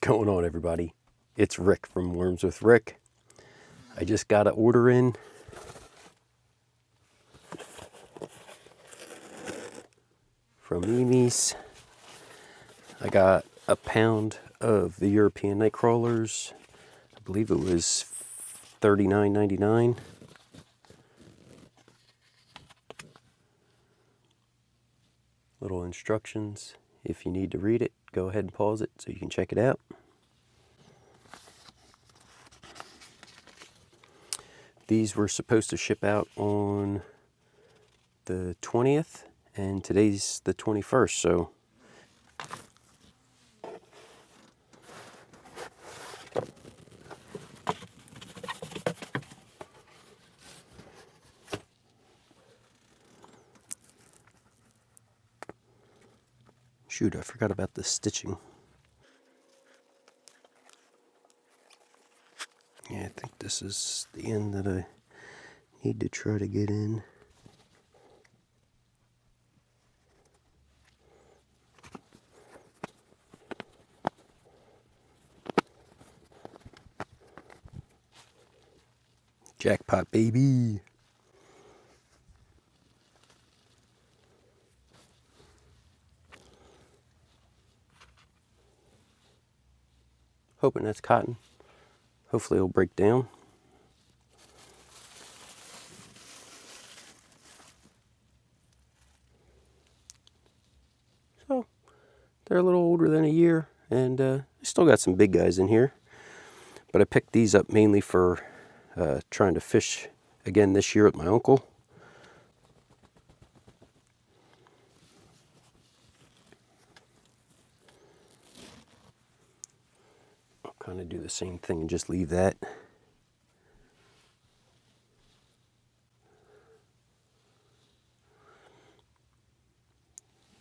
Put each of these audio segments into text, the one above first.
going on, everybody? It's Rick from Worms with Rick. I just got an order in from Mimi's. I got a pound of the European Nightcrawlers. I believe it was $39.99. Little instructions. If you need to read it, go ahead and pause it so you can check it out. These were supposed to ship out on the 20th, and today's the 21st, so shoot, I forgot about the stitching. Yeah, I think this is the end that I need to try to get in. Jackpot, baby! Hoping that's cotton. Hopefully it'll break down. So, they're a little older than a year, and I still got some big guys in here. But I picked these up mainly for trying to fish again this year with my uncle. I'll kind of do the same thing and just leave that.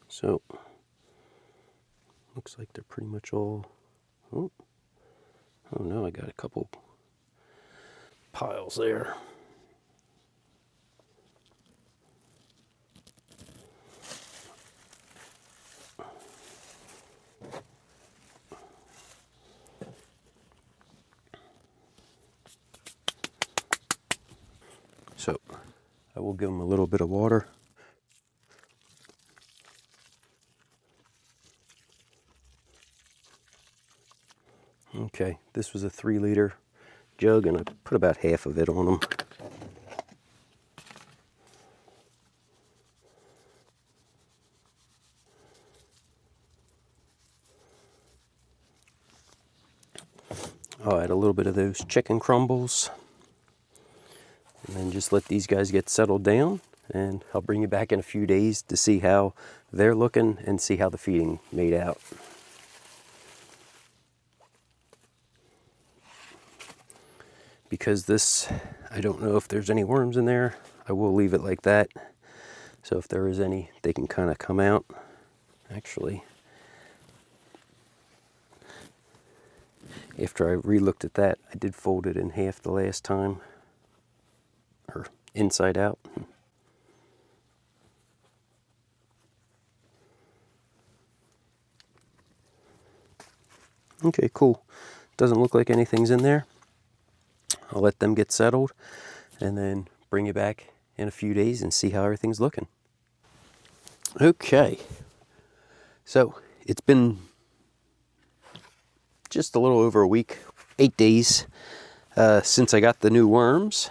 So, looks like they're pretty much all, oh no, I got a couple piles there. So, I will give them a little bit of water. Okay, this was a 3-liter jug, and I put about half of it on them. I'll add a little bit of those chicken crumbles, and then just let these guys get settled down, and I'll bring you back in a few days to see how they're looking and see how the feeding made out. Because this, I don't know if there's any worms in there, I will leave it like that. So if there is any, they can kind of come out. Actually, after I re-looked at that, I did fold it in half the last time, or inside out. Okay, cool. Doesn't look like anything's in there. I'll let them get settled and then bring you back in a few days and see how everything's looking. Okay, so it's been just a little over a week, 8 days, since I got the new worms.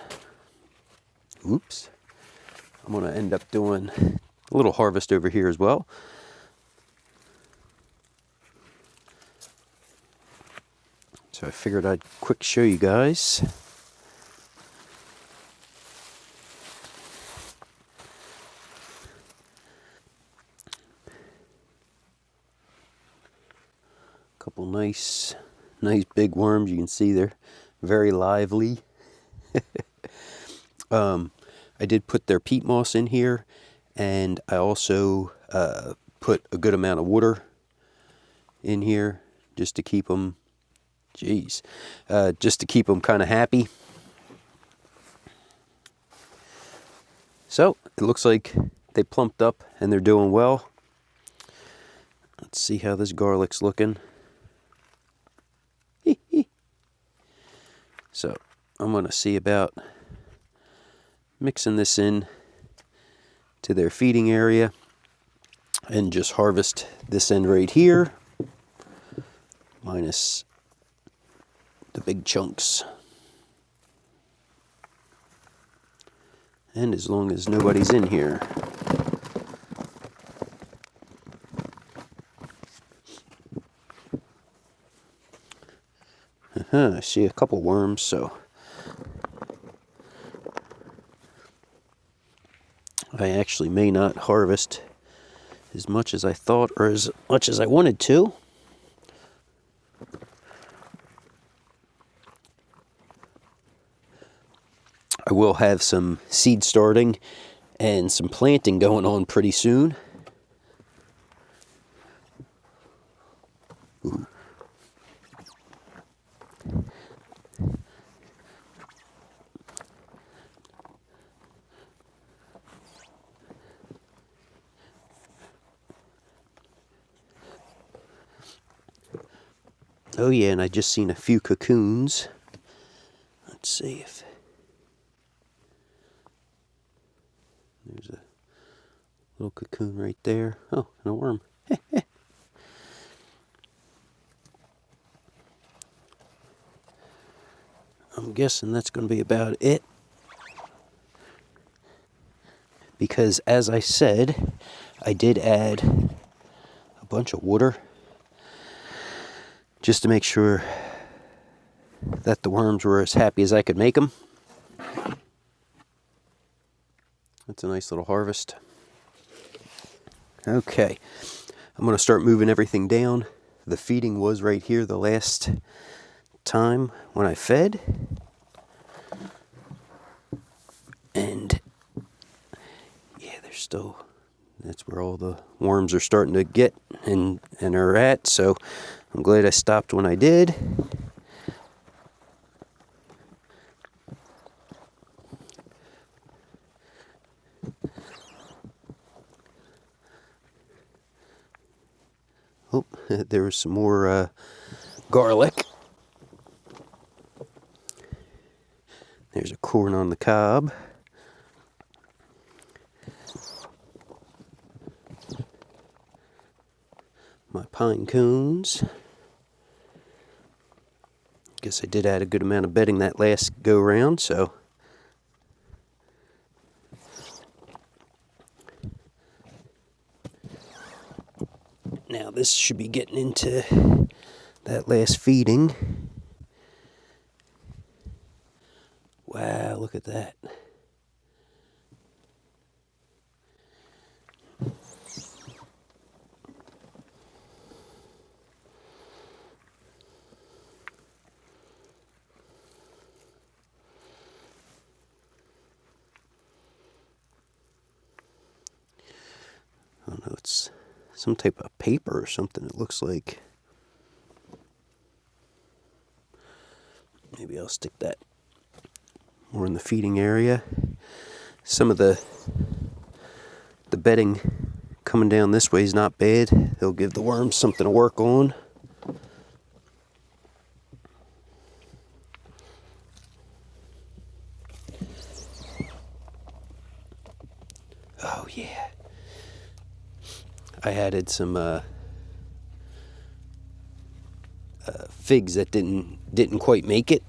Oops. I'm gonna end up doing a little harvest over here as well. So I figured I'd quick show you guys. Couple nice big worms. You can see they're very lively. I did put their peat moss in here, and I also put a good amount of water in here just to keep them, just to keep them kind of happy. So it looks like they plumped up and they're doing well. Let's see how this garlic's looking. So I'm going to see about mixing this in to their feeding area and just harvest this end right here, minus the big chunks. And as long as nobody's in here. I see a couple worms, so I actually may not harvest as much as I thought or as much as I wanted to. I will have some seed starting and some planting going on pretty soon. Ooh. Oh yeah, and I just seen a few cocoons. Let's see if there's a little cocoon right there. Oh, and a worm. I'm guessing that's going to be about it. Because as I said, I did add a bunch of water just to make sure that the worms were as happy as I could make them. That's a nice little harvest. Okay, I'm going to start moving everything down. The feeding was right here the last time when I fed. And yeah, there's still, that's where all the worms are starting to get and are at. So I'm glad I stopped when I did. Oh, there was some more garlic. There's a corn on the cob. My pine cones. Guess I did add a good amount of bedding that last go round, so. Now this should be getting into that last feeding. Wow, look at that. I don't know, it's some type of paper or something, it looks like. Maybe I'll stick that more in the feeding area. Some of the bedding coming down this way is not bad. They'll give the worms something to work on. Oh yeah. I added some figs that didn't quite make it.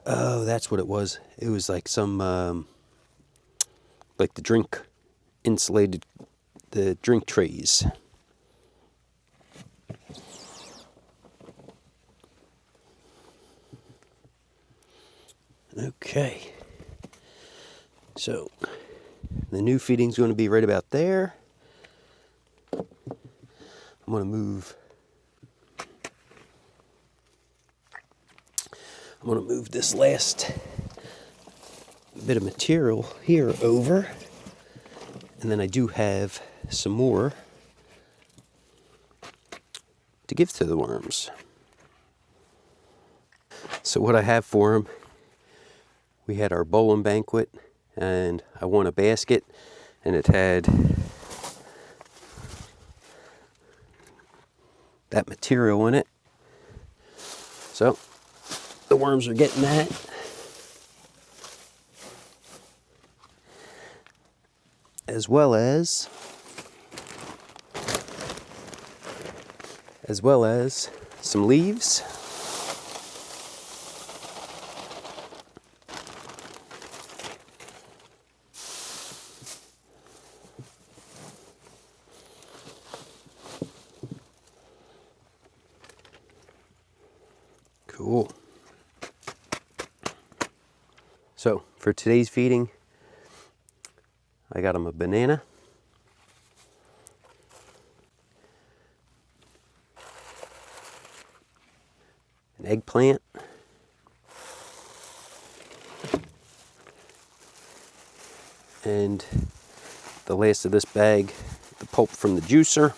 Oh, that's what it was. It was like some like the drink insulated the drink trays. Okay. So the new feeding's going to be right about there. I'm going to move this last bit of material here over, and then I do have some more to give to the worms. So what I have for them, we had our bowling banquet, and I won a basket, and it had that material in it. So the worms are getting that. As well as some leaves. Cool. So for today's feeding, I got them a banana, an eggplant, and the last of this bag, the pulp from the juicer.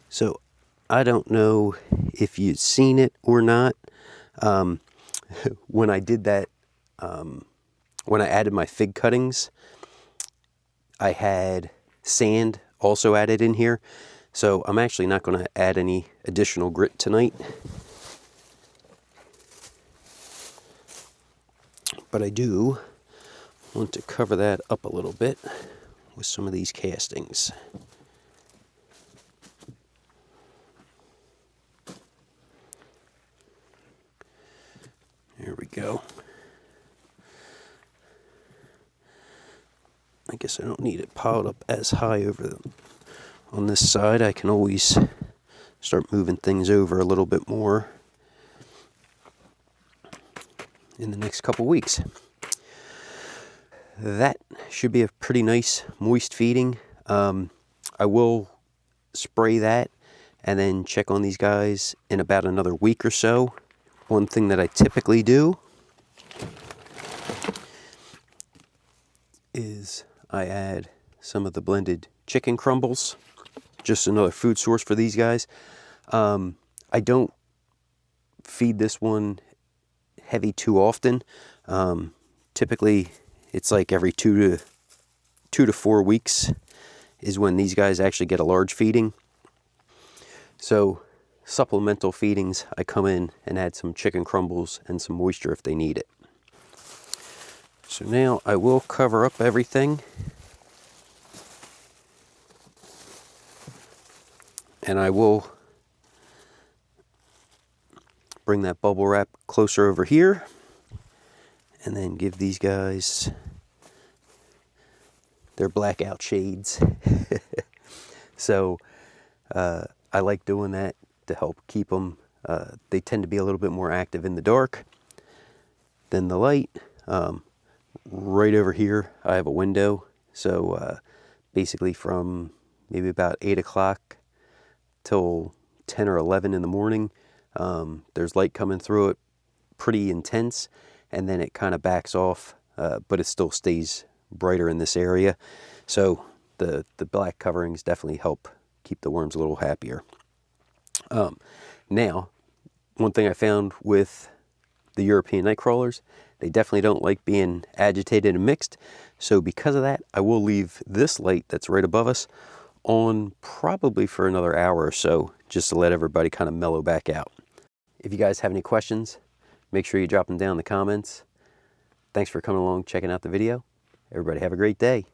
So I don't know if you've seen it or not. When I did that, when I added my fig cuttings, I had sand also added in here. So I'm actually not going to add any additional grit tonight. But I do want to cover that up a little bit with some of these castings. There we go. I guess I don't need it piled up as high over on this side. I can always start moving things over a little bit more in the next couple weeks. That should be a pretty nice moist feeding. I will spray that and then check on these guys in about another week or so. One thing that I typically do is I add some of the blended chicken crumbles, just another food source for these guys. I don't feed this one heavy too often. Typically it's like every 2 to 4 weeks is when these guys actually get a large feeding. So supplemental feedings, I come in and add some chicken crumbles and some moisture if they need it. So now I will cover up everything. And I will bring that bubble wrap closer over here and then give these guys their blackout shades. So I like doing that to help keep them. They tend to be a little bit more active in the dark than the light. Right over here I have a window, so basically from maybe about 8 o'clock till 10 or 11 in the morning, there's light coming through it pretty intense, and then it kind of backs off, but it still stays brighter in this area. So the black coverings definitely help keep the worms a little happier. Now, one thing I found with the European nightcrawlers, they definitely don't like being agitated and mixed. So because of that, I will leave this light that's right above us on probably for another hour or so, just to let everybody kind of mellow back out. If you guys have any questions, make sure you drop them down in the comments. Thanks for coming along, checking out the video. Everybody have a great day.